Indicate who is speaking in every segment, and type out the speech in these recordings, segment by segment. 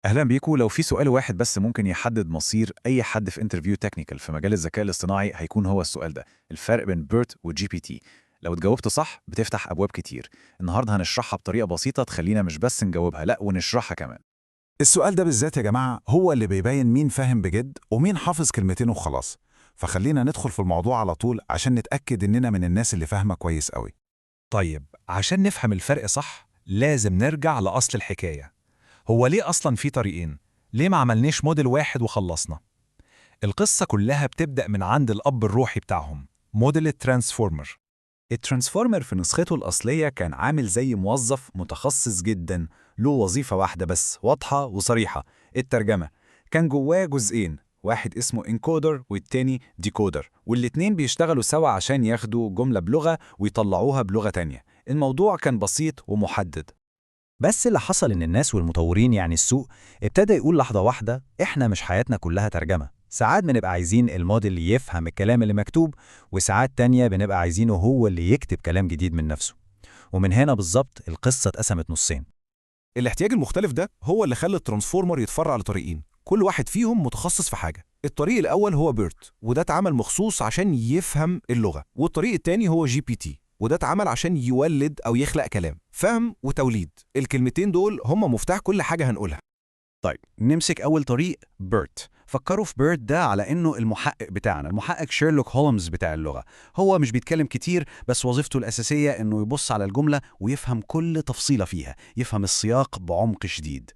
Speaker 1: أهلا بيكم. لو في سؤال واحد بس ممكن يحدد مصير أي حد في انترفيو تكنيكال في مجال الذكاء الاصطناعي هيكون هو السؤال ده: الفرق بين بيرت وجي بي تي. لو اتجاوبت صح بتفتح أبواب كتير. النهاردة هنشرحها بطريقة بسيطة تخلينا مش بس نجاوبها، لأ ونشرحها كمان.
Speaker 2: السؤال ده بالذات يا جماعة هو اللي بيبين مين فاهم بجد ومين حافظ كلمتين وخلاص. فخلينا ندخل في الموضوع على طول عشان نتأكد إننا من الناس اللي فاهمة كويس قوي.
Speaker 3: طيب عشان نفهم الفرق صح لازم نرجع لأصل الحكاية. هو ليه أصلاً في طريقين؟ ليه ما عملناش موديل واحد وخلصنا؟ القصة كلها بتبدأ من عند الأب الروحي بتاعهم، موديل الترانسفورمر.
Speaker 4: الترانسفورمر في نسخته الأصلية كان عامل زي موظف متخصص جدا، له وظيفة واحدة بس واضحة وصريحة: الترجمة. كان جواه جزئين، واحد اسمه انكودر والتاني ديكودر، والاتنين بيشتغلوا سوا عشان ياخدوا جملة بلغة ويطلعوها بلغة تانية. الموضوع كان بسيط ومحدد.
Speaker 5: بس اللي حصل إن الناس والمطورين يعني السوق ابتدى يقول لحظة واحدة إحنا مش حياتنا كلها ترجمة. ساعات بنبقى عايزين الموديل يفهم الكلام اللي مكتوب، وساعات تانية بنبقى عايزينه هو اللي يكتب كلام جديد من نفسه. ومن هنا بالظبط القصة اتقسمت نصين.
Speaker 6: الاحتياج المختلف ده هو اللي خلى الترانسفورمر يتفرع لطريقين، كل واحد فيهم متخصص في حاجة. الطريق الأول هو بيرت، وده اتعمل مخصوص عشان يفهم اللغة، والطريق التاني هو جي بي تي، وده اتعمل عشان يولد أو يخلق كلام. فهم وتوليد، الكلمتين دول هم مفتاح كل حاجة هنقولها.
Speaker 4: طيب نمسك أول طريق، بيرت. فكروا في بيرت ده على إنه المحقق بتاعنا، المحقق شيرلوك هولمز بتاع اللغة. هو مش بيتكلم كتير، بس وظيفته الأساسية إنه يبص على الجملة ويفهم كل تفصيلة فيها، يفهم السياق بعمق شديد.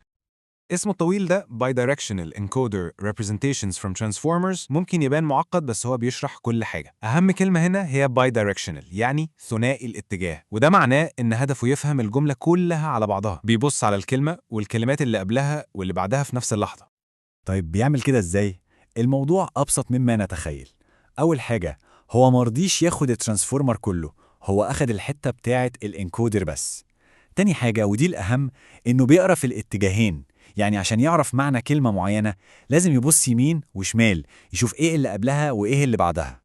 Speaker 7: اسمه الطويل ده Bidirectional Encoder Representations from Transformers ممكن يبان معقد، بس هو بيشرح كل حاجة. أهم كلمة هنا هي Bidirectional، يعني ثنائي الاتجاه، وده معناه إن هدفه يفهم الجملة كلها على بعضها، بيبص على الكلمة والكلمات اللي قبلها واللي بعدها في نفس اللحظة.
Speaker 4: طيب بيعمل كده إزاي؟ الموضوع أبسط مما نتخيل. أول حاجة، هو مرضيش ياخد الترانسفورمر كله، هو أخد الحتة بتاعة الانكودر بس. تاني حاجة ودي الأهم، إنه بيقرأ في الاتجاهين. يعني عشان يعرف معنى كلمة معينة لازم يبص يمين وشمال، يشوف إيه اللي قبلها وإيه اللي بعدها.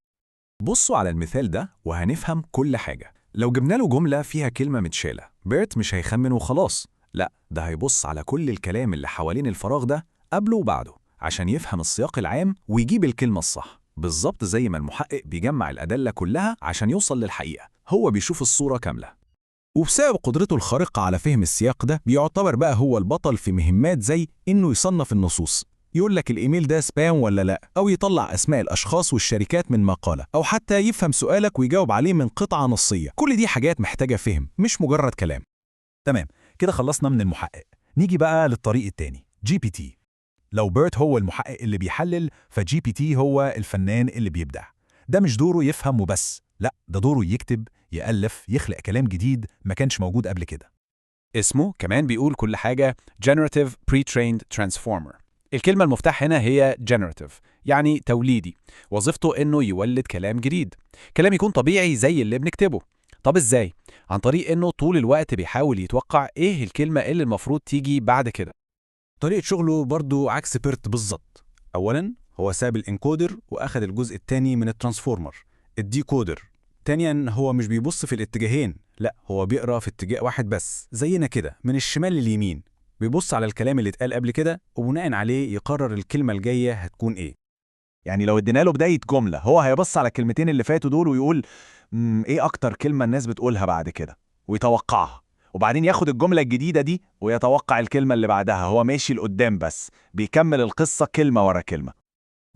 Speaker 2: بصوا على المثال ده وهنفهم كل حاجة. لو جبنا له جملة فيها كلمة متشالة، بيرت مش هيخمن وخلاص، لا ده هيبص على كل الكلام اللي حوالين الفراغ ده قبله وبعده عشان يفهم السياق العام ويجيب الكلمة الصح. بالظبط زي ما المحقق بيجمع الأدلة كلها عشان يوصل للحقيقة، هو بيشوف الصورة كاملة. وبسبب قدرته الخارقة على فهم السياق ده بيعتبر بقى هو البطل في مهمات زي إنه يصنف النصوص، يقول لك الإيميل ده سبام ولا لا، أو يطلع أسماء الأشخاص والشركات من مقالة، أو حتى يفهم سؤالك ويجاوب عليه من قطعة نصية. كل دي حاجات محتاجة فهم مش مجرد كلام.
Speaker 3: تمام، كده خلصنا من المحقق. نيجي بقى للطريق التاني، جي بي تي. لو بيرت هو المحقق اللي بيحلل، فجي بي تي هو الفنان اللي بيبدع. ده مش دوره يفهم وبس، لا ده دوره يكتب، يألف، يخلق كلام جديد ما كانش موجود قبل كده.
Speaker 1: اسمه كمان بيقول كل حاجة: Generative Pre-trained Transformer. الكلمة المفتاح هنا هي Generative، يعني توليدي. وظيفته إنه يولد كلام جديد، كلام يكون طبيعي زي اللي بنكتبه. طب إزاي؟ عن طريق إنه طول الوقت بيحاول يتوقع إيه الكلمة اللي المفروض تيجي بعد كده.
Speaker 2: طريقة شغله برضو عكس بيرت بالظبط. أولاً هو ساب الانكودر وأخد الجزء التاني من الترانسفورمر، الديكودر. تانياً هو مش بيبص في الاتجاهين، لا هو بيقرأ في اتجاه واحد بس زينا كده من الشمال لليمين. بيبص على الكلام اللي اتقال قبل كده وبناء عليه يقرر الكلمة الجاية هتكون إيه.
Speaker 1: يعني لو ادينا له بداية جملة هو هيبص على الكلمتين اللي فاتوا دول ويقول إيه أكتر كلمة الناس بتقولها بعد كده، ويتوقعها. وبعدين ياخد الجملة الجديدة دي ويتوقع الكلمة اللي بعدها. هو ماشي لقدام بس بيكمل القصة كلمة ورا كلمة.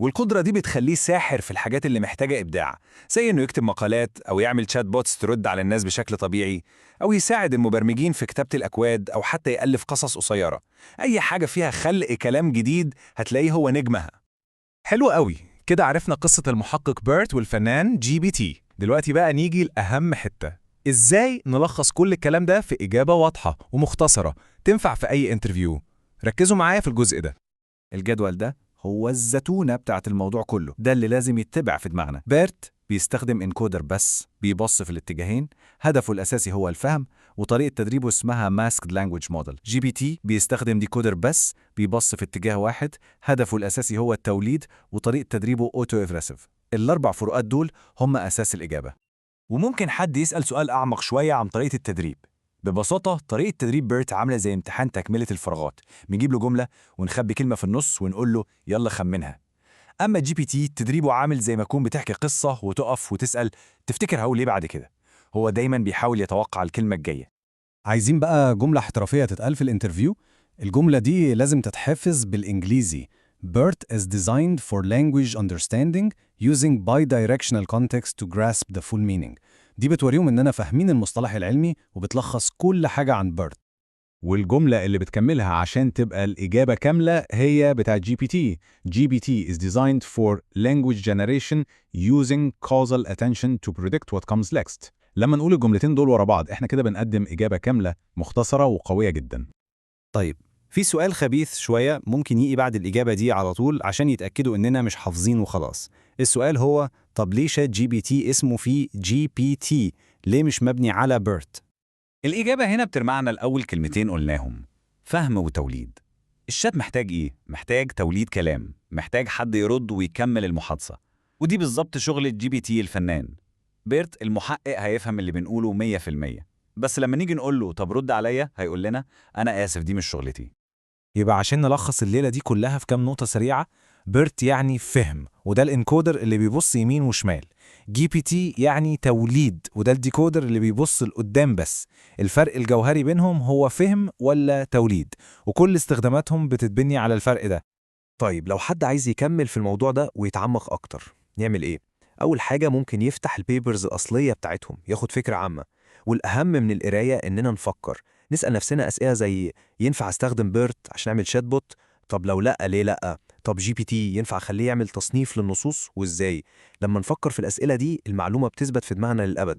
Speaker 3: والقدرة دي بتخليه ساحر في الحاجات اللي محتاجة إبداع، زي إنه يكتب مقالات أو يعمل شات بوتس ترد على الناس بشكل طبيعي، أو يساعد المبرمجين في كتابة الأكواد، أو حتى يألف قصص قصيرة. أي حاجة فيها خلق كلام جديد هتلاقيه هو نجمها. حلو قوي، كده عرفنا قصة المحقق بيرت والفنان جي بي تي. دلوقتي بقى نيجي لأهم حتة: إزاي نلخص كل الكلام ده في إجابة واضحة ومختصرة تنفع في أي انترفيو؟ ركزوا معايا في الجزء ده.
Speaker 4: الجدول ده هو الزتونة بتاعت الموضوع كله، ده اللي لازم يتبع في دماغنا. بيرت بيستخدم انكودر بس، بيبص في الاتجاهين، هدفه الأساسي هو الفهم، وطريقة تدريبه اسمها Masked Language Model. جي بي تي بيستخدم ديكودر بس، بيبص في اتجاه واحد، هدفه الأساسي هو التوليد، وطريقة تدريبه Auto Egressive. الأربع فروقات دول هم أساس الإجابة.
Speaker 3: وممكن حد يسأل سؤال أعمق شوية عن طريقة التدريب:
Speaker 2: ببساطة طريقة تدريب بيرت عاملة زي امتحان تكملة الفراغات، بنجيب له جملة ونخبي كلمة في النص ونقول له يلا خمنها. أما جي بي تي تدريبه عامل زي ما تكون بتحكي قصة وتقف وتسأل تفتكر هقول إيه بعد كده. هو دايما بيحاول يتوقع الكلمة الجاية.
Speaker 4: عايزين بقى جملة احترافية تتقال في الانترفيو؟ الجملة دي لازم تتحفظ بالإنجليزي. BERT is designed for language understanding using bidirectional context to grasp the full meaning. دي بتوريهم إننا فاهمين المصطلح العلمي وبتلخص كل حاجة عن BERT.
Speaker 1: والجملة اللي بتكملها عشان تبقى الإجابة كاملة هي بتاع GPT. GPT is designed for language generation using causal attention to predict what comes next. لما نقول الجملتين دول ورا بعض احنا كده بنقدم إجابة كاملة مختصرة وقوية جدا.
Speaker 8: طيب، في سؤال خبيث شوية ممكن يجي بعد الإجابة دي على طول عشان يتأكدوا إننا مش حافظين وخلاص. السؤال هو طب ليه شات جي بي تي اسمه فيه جي بي تي؟ ليه مش مبني على بيرت؟
Speaker 2: الإجابة هنا بترمعنا الأول كلمتين قلناهم: فهم وتوليد. الشات محتاج إيه؟ محتاج توليد كلام، محتاج حد يرد ويكمل المحادثة، ودي بالظبط شغل الجي بي تي الفنان. بيرت المحقق هيفهم اللي بنقوله 100%، بس لما نيجي نقول له طب رد عليا هيقول لنا أنا آسف دي مش شغلتي.
Speaker 3: يبقى عشان نلخص الليلة دي كلها في كام نقطة سريعة: بيرت يعني فهم، وده الانكودر اللي بيبص يمين وشمال. جي بي تي يعني توليد، وده الديكودر اللي بيبص لقدام بس. الفرق الجوهري بينهم هو فهم ولا توليد، وكل استخداماتهم بتتبني على الفرق ده.
Speaker 9: طيب لو حد عايز يكمل في الموضوع ده ويتعمق أكتر يعمل إيه؟ أول حاجة ممكن يفتح البيبرز الأصلية بتاعتهم ياخد فكرة عامة، والأهم من القراية إننا نفكر، نسأل نفسنا أسئلة زي ينفع استخدم بيرت عشان أعمل شات بوت؟ طب لو لأ ليه لأ؟ طب جي بي تي ينفع أخليه يعمل تصنيف للنصوص وإزاي؟ لما نفكر في الأسئلة دي المعلومة بتثبت في دماغنا للأبد.